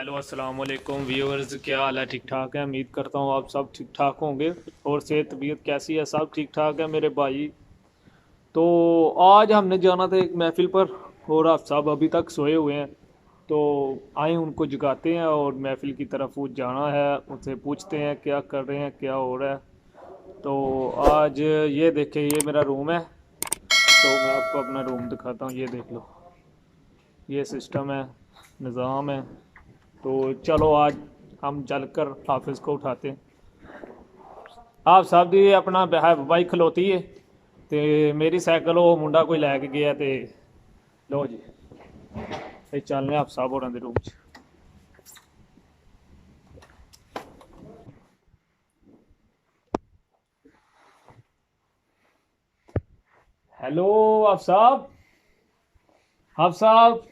Hello अस्सलाम वालेकुम viewers, क्या हाल है? ठीक ठाक है। उम्मीद करता हूँ आप सब ठीक ठाक होंगे। और सेहत तबीयत कैसी है? सब ठीक ठाक है मेरे भाई। तो आज हमने जाना था एक महफिल पर, और आप सब अभी तक सोए हुए हैं। तो आए उनको जगाते हैं और महफिल की तरफ वो जाना है। उनसे पूछते हैं क्या कर रहे हैं, क्या हो रहा है। तो आज ये देखें, ये मेरा रूम है। तो मैं आपको अपना रूम दिखाता हूँ, ये देख लो। ये सिस्टम है, निज़ाम है। तो चलो आज हम चलकर हाफिज़ को उठाते हैं। आप साहब जी अपना बाइक खलोती है ते मेरी साइकिल वो मुंडा कोई लैके गया ते लो जी, ये चलने आप साहब होरां दे रूम च। हेलो आप साहब, आप साहब,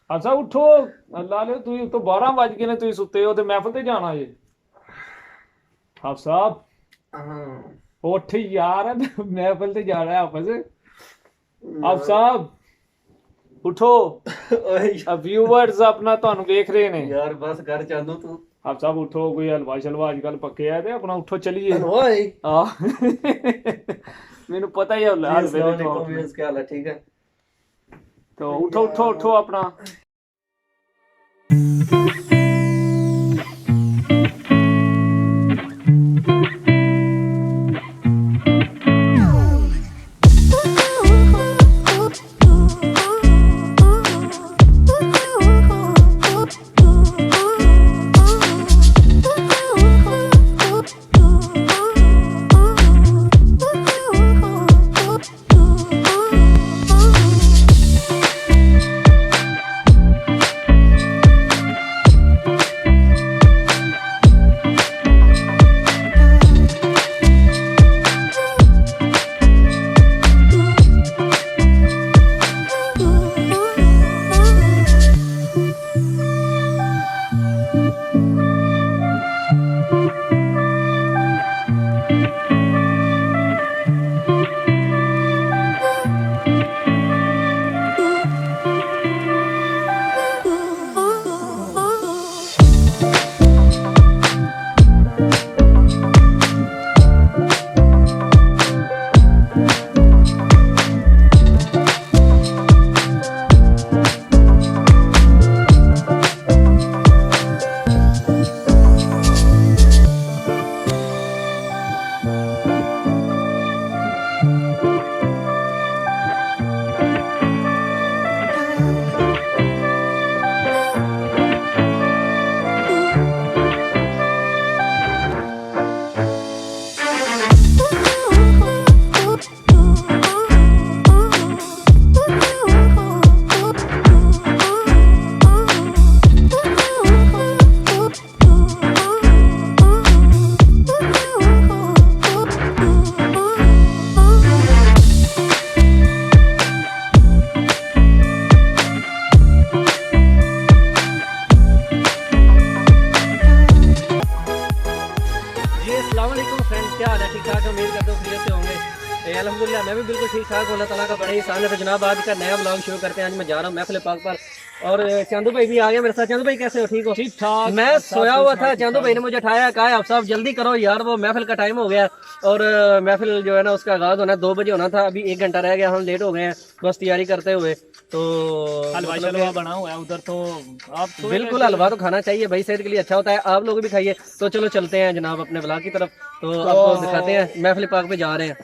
आप साहब उठो। अल्लाह ले तुम तो 12 बज गए ने, तुम सुते हो ते महफिल ते जाना जे। आप साहब हाँ। उठ यार, महफिल ते जाना है आपस। आप यार साहब उठो। ओए व्यूवर्स अपना ਤੁਹਾਨੂੰ देख रहे ने। यार बस कर चांदू तू आप सब उठो, कोई हलवा शलवा अजकल पक्के है ते अपना उठो चलिए। हलवाई। मैनू पता ही है जी हलवे अस्सलाम दे वालेकुम शौक ने। व्यूअर्स, क्या हाल है? ठीक है तो उठो उठो उठो यार। अपना। जी अस्सलाम वालेकुम फ्रेंड्स, क्या हाल है? ठीक ठाक, उम्मीद करते हो खैरियत से होंगे। अल्हम्दुलिल्लाह मैं भी बिल्कुल ठीक ठाक हूँ। अल्लाह ताला का बड़ा ही एहसान है। तो जनाब आज का नया ब्लॉग शुरू करते हैं। आज मैं जा रहा हूँ महफिल पाक पर, और चांदू भाई भी आ गया मेरे साथ। चांदू भाई कैसे हो? ठीक हो? ठीक ठाक। मैं सोया हुआ था, चांदू भाई ने मुझे उठाया, कहा आप साहब जल्दी करो यार, वो महफिल का टाइम हो गया। और महफिल जो है ना उसका आगाज होना 2 बजे होना था, अभी 1 घंटा रह गया, हम लेट हो गए हैं बस तैयारी करते हुए। तो हलवा मतलब शलवा बना हुआ है उधर तो। आप तो बिल्कुल हलवा तो खाना चाहिए भाई, सेहत के लिए अच्छा होता है, आप लोग भी खाइए। तो चलो चलते हैं जनाब अपने ब्लॉग की तरफ। तो आपको दिखाते हैं महफिल पाक पे जा रहे हैं।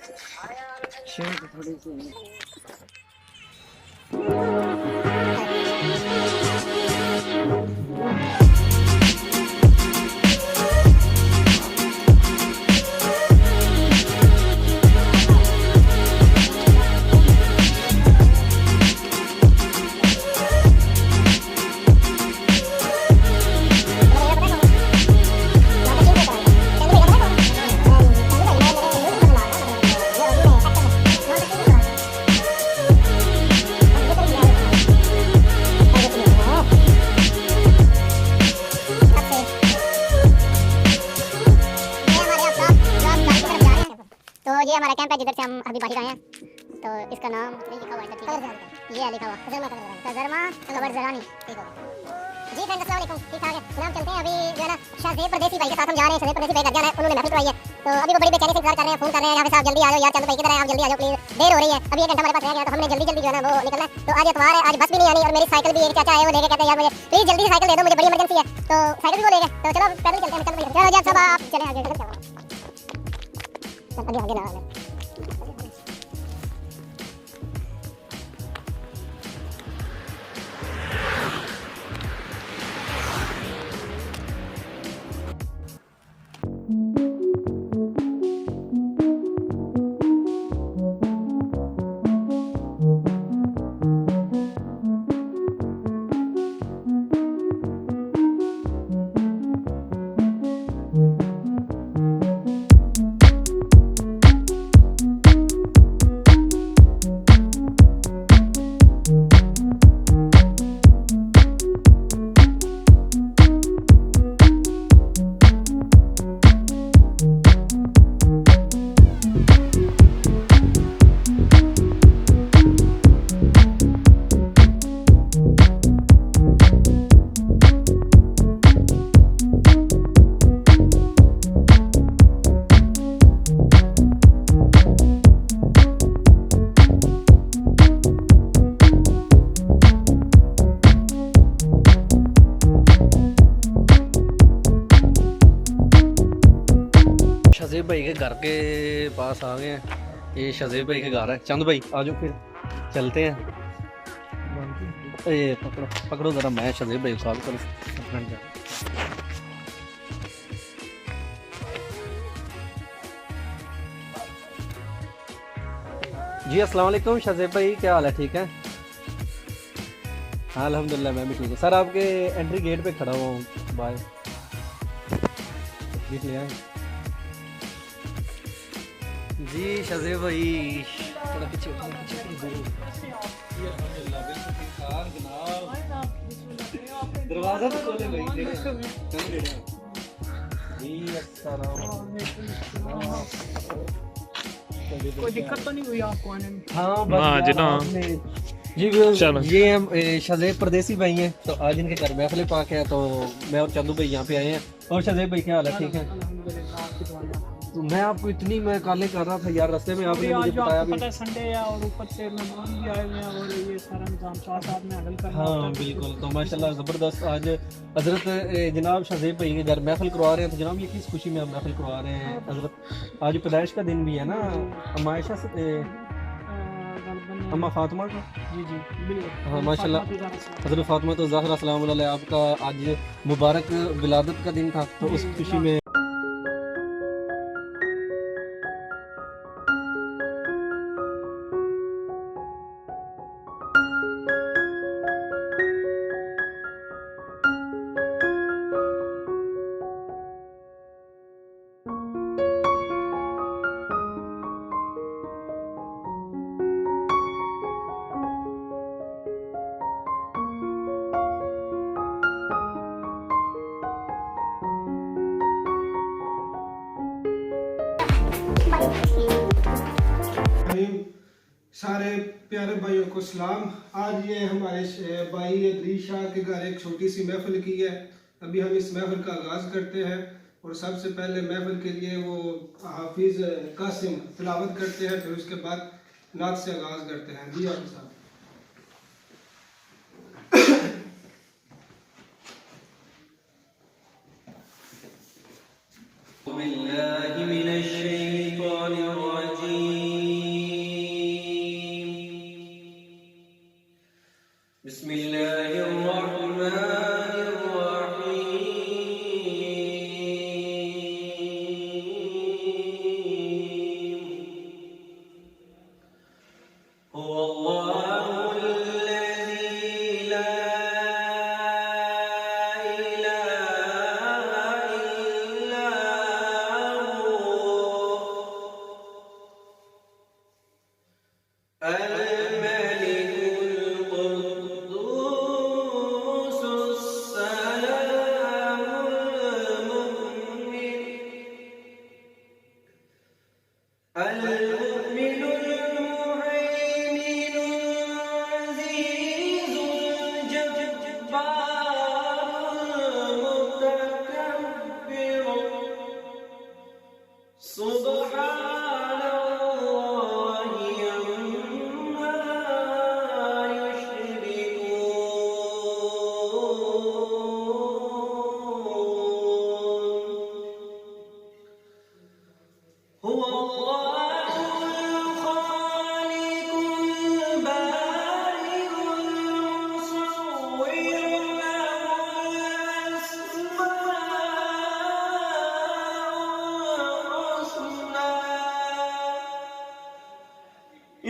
तो ये हमारा कैंप है जिधर से हम अभी बाहर आए हैं। तो इसका नाम नहीं लिखा हुआ है, ये है लिखा हुआ कजरमा कबर जरानी। जी फ्रेंड्स अस्सलाम वालेकुम, ठीक ठाक है। जनाब चलते हैं अभी जो है ना शाहजेब परदेसी भाई के साथ हम जा रहे हैं। शाहजेब परदेसी भाई घर जाना है, उन्होंने महफिल करवाई है, तो अभी वो बड़ी बेचैनी से इंतजार कर रहे हैं, फोन कर रहे हैं यहाँ पे साहब जल्दी आ जाओ यार, चंद भाई किधर है, आप जल्दी आ जाओ प्लीज, देर हो रही है। अभी 1 घंटा हमारे पास रह गया, तो हमने जल्दी जल्दी जो है ना वो निकलना है। तो आज इतवार है, आज बस भी नहीं आनी, और मेरी साइकिल भी एक चाचा है वो लेके कहते हैं यार मुझे प्लीज जल्दी से साइकिल दे दो, मुझे बड़ी इमरजेंसी है, तो साइकिल भी वो ले गए। तो चलो पैदल चलते हैं, चलो भैया चलो जब सब आप चले आगे चलो आगे आगे ना शहजेब भाई के घर के पास आ गए हैं। ये शहजेब भाई के घर है। चंद भाई आ जाओ फिर चलते हैं। ये पकड़ो पकड़ो ज़रा, मैं शहजेब भाई को कॉल करूँ। जी अस्सलाम वालेकुम शहजेब भाई, क्या हाल है, ठीक है? हाँ अल्हम्दुलिल्लाह मैं भी ठीक हूँ सर। आपके एंट्री गेट पे खड़ा हुआ हूँ। बाय देख लिया जी शहजेब भाई, थोड़ा पीछे दरवाजा तो खोले भाई। कोई दिक्कत तो नहीं हुई आपको आने में? हाँ हाँ बस जनाब। जी चलो। ये हम शहजेब परदेसी भाई हैं, तो आज इनके घर महफिल पाक है, तो मैं और चंदू भाई यहाँ पे आए हैं। और शहजेब भाई क्या हाल है, ठीक है? अल्हम्दुलिल्लाह आपकी दुआएं। तो मैं आपको इतनी मैं कॉलें कर रहा था यार, रास्ते में आपने आज मुझे जो बताया आपको भी। पता है संडे है और ऊपर से मेहमान भी आए हुए हैं और ये सारा निजाम साथ में हैंडल करना हाँ होता है। बिल्कुल, तो माशाल्लाह ज़बरदस्त। आज हज़रत जनाब शहजेब भाई के घर महफिल करवा रहे हैं, तो जनाब ये किस खुशी में आप महफिल करवा रहे हैं? हज़रत आज पैदाइश का दिन भी है ना अम्मा आयशा से, गलबन अम्मा फातिमा का। जी जी बिल्कुल। हाँ माशाल्लाह, फातिमा की ज़रा हज़रत फातिमा तो ज़हरा सलाम अलैहा, आपका आज मुबारक विलादत का दिन था, तो उस खुशी में सारे प्यारे भाइयों को सलाम। आज ये हमारे भाई अदरीश शाह के घर एक छोटी सी महफिल की है। अभी हम इस महफिल का आगाज़ करते हैं, और सबसे पहले महफिल के लिए वो हाफिज़ कासिम तिलावत करते हैं, फिर उसके बाद नात से आगाज़ करते हैं। जी आप साहब।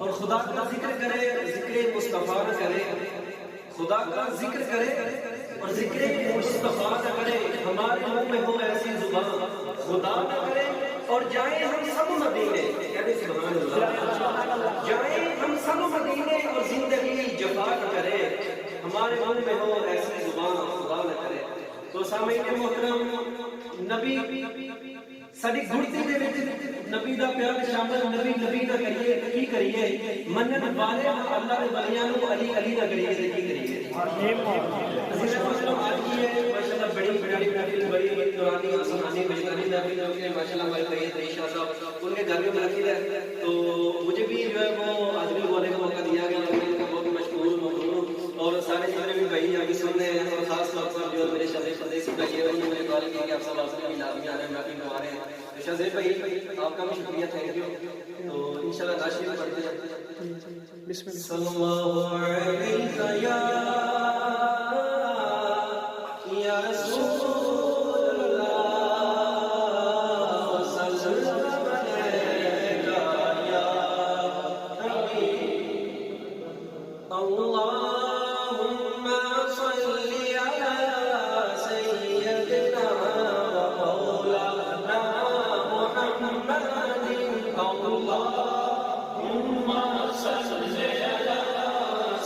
और खुदा का जिक्र करे, जिक्र मुस्तफा न करे, खुदा का जिक्र करे और जिक्र मुस्तफा न करे, हमारे मुंह में हो ऐसी जुबान खुदा न करे और जाए हम सब मदीने, कहते सुभान अल्लाह, जाए हम सब मदीने और जिंदगी जफा न करे, हमारे मुंह में हो ऐसी जुबान खुदा न करे। तो सामईन मोहतरम, नबी साडी गुरती दे विच नबी दा प्यार शामिल, नबी नबी ना करिए की करिए, मनन वाले अल्लाह दे वलियां नु अली अली ना करिए ते की करिए। अजीज माशाल्लाह आज की है माशाल्लाह बड़ी बड़ी बड़ी पुरानी आसमानी बजदानी नबी ने माशाल्लाह हमारे सैयद ईशा साहब उनके घर में रखी है, तो मुझे भी जो है वो आदमी बोलने का मौका दिया गया, उनका बहुत मशहूर मखलूक और सारे जितने भी भाई अभी सुन रहे हैं और खास तौर पर जो मेरे शज़े परदेसी भाई है वही मेरे द्वारा कि आप सब की लाजमी आ रहे हैं, माफी मंगा रहे हैं। तो शज़े भाई आपका भी शुक्रिया, थैंक यू। तो इंशाल्लाह नाशिद पढ़ते हैं बिस्मिल्लाह सल्लल्लाहु अलैहि या रसूलल्लाह सल्लल्लाहु अलैहि या हबीब अल्लाहुम्मा सल्ली अला सय्यदिना व मौलाना मुहम्मदिन अल्लाहुम्मा सल्ली अला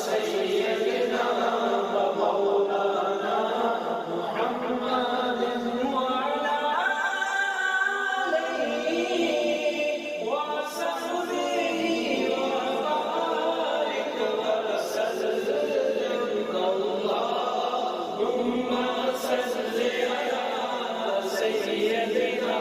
सय्यदिना व मौलाना मुहम्मदिन व अला आलिहि व सहबिहि व बारिक व सल्लिम अल्लाहुम्मा सल्ली अला सय्यदिना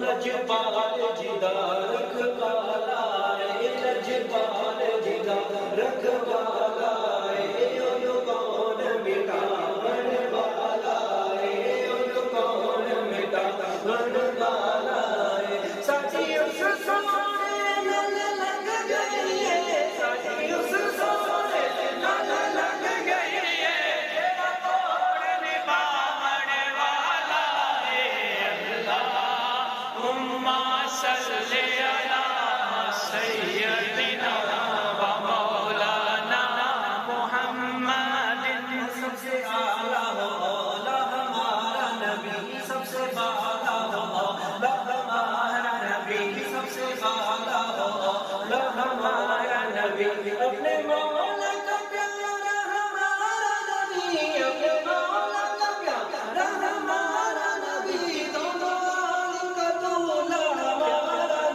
लजपाल जिदा रखवाला है, लजपाल जिदा रखवाला है, उन कौन मिटावन वाला है, उन कौन मिटावन वाला है। साथी उस सोने नल लग गई है, साथी उस सोने नल लग गई है, तेरा कौन निभावन वाला है अल्लाह। उम्मा सल्ले